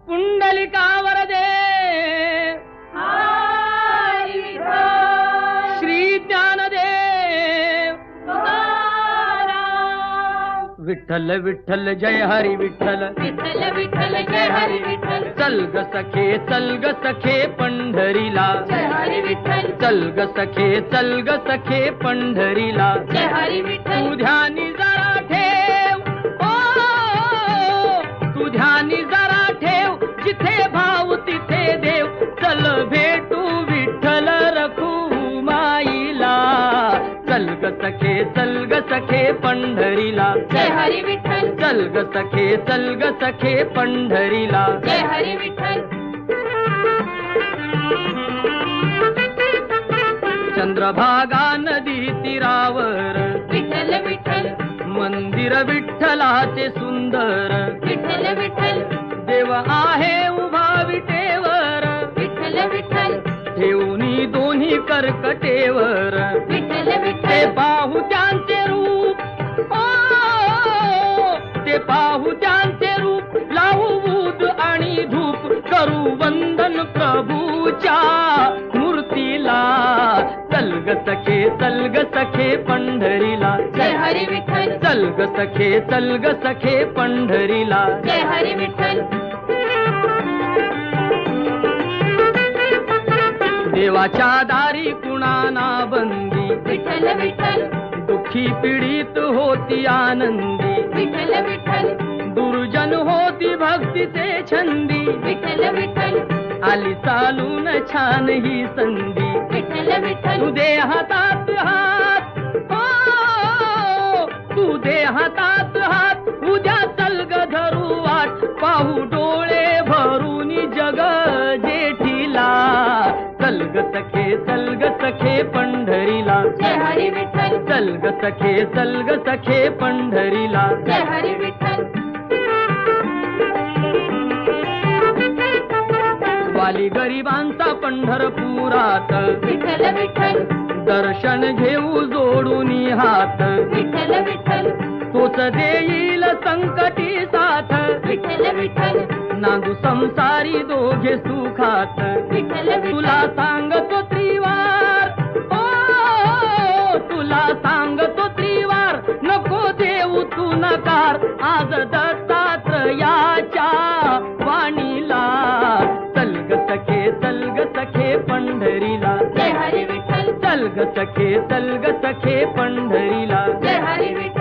पुंडलिकावर दे श्री ज्ञानदेव विठ्ठल विठ्ठल जय हरी विठ्ठल विठ्ठल विठ्ठल जय हरी विठ्ठल चल ग सखे पंढरीला जय हरी विठ्ठल चल ग सखे पंढरीला जय हरी विठ्ठल तू ध्यानी जरा ठेव तू ध्यानी जरा ठेव जिथे भाव तिथे देव चल भेटू विठ्ठल रखुमाईला चल ग सखे पंढरीला जय हरी विठ्ठल चल ग सखे पंढरीला जय हरी विठ्ठल चंद्रभागा नदी तीरावर विठ्ठल विठ्ठल मंदिर विठ्ठलाचे सुंदर विठ्ठल विठ्ठल देव आहे उभा विटेवर विठ्ठल विठ्ठल ठेवणी दोन्ही कर्कटेवर विठ्ठल ते विठ्ठल पाहू त्यांचे रूप ते पाहू त्यांचे रूप लावू बूद आणि धूप करू वंदन प्रभूच्या मूर्तीला चल ग सखे पंढरीला जय हरी विठ्ठल चल ग सखे पंढरीला जय हरी विठ्ठल देवाच्या दारी कुणाना बंदी विठ्ठल विठ्ठल दुःखी पीडित होती आनंदी विठ्ठल विठ्ठल दुर्जन होती भक्तीचे छंदी विठ्ठल विठ्ठल आली चालून छान ही संधी विठ्ठल विठ्ठल तू दे हातात हात तू दे हातात हात उद्या चल ग धरू वाट पाहू डोळे भरून जग जेठीला चल ग सखे पंढरीला जय हरी विठ्ठल चल ग सखे पंढरीला जय हरी विठ्ठल वाली गरिबांचा पंढरपुरात विठ्ठल विठ्ठल दर्शन घेऊ जोडून हात विठ्ठल विठ्ठल तोच देईल संकटी साथ विठ्ठल विठ्ठल नांदू संसारी दोघे सुखात विठ्ठल तुला सांगतो त्रिवार तुला सांगतो त्रिवार नको देऊ तू नकार आज दत्तात्रयाच्या वाणीला चल ग सखे पंढरीला जय हरी विठ्ठल चल ग सखे पंढरीला जय हरी विठ्ठल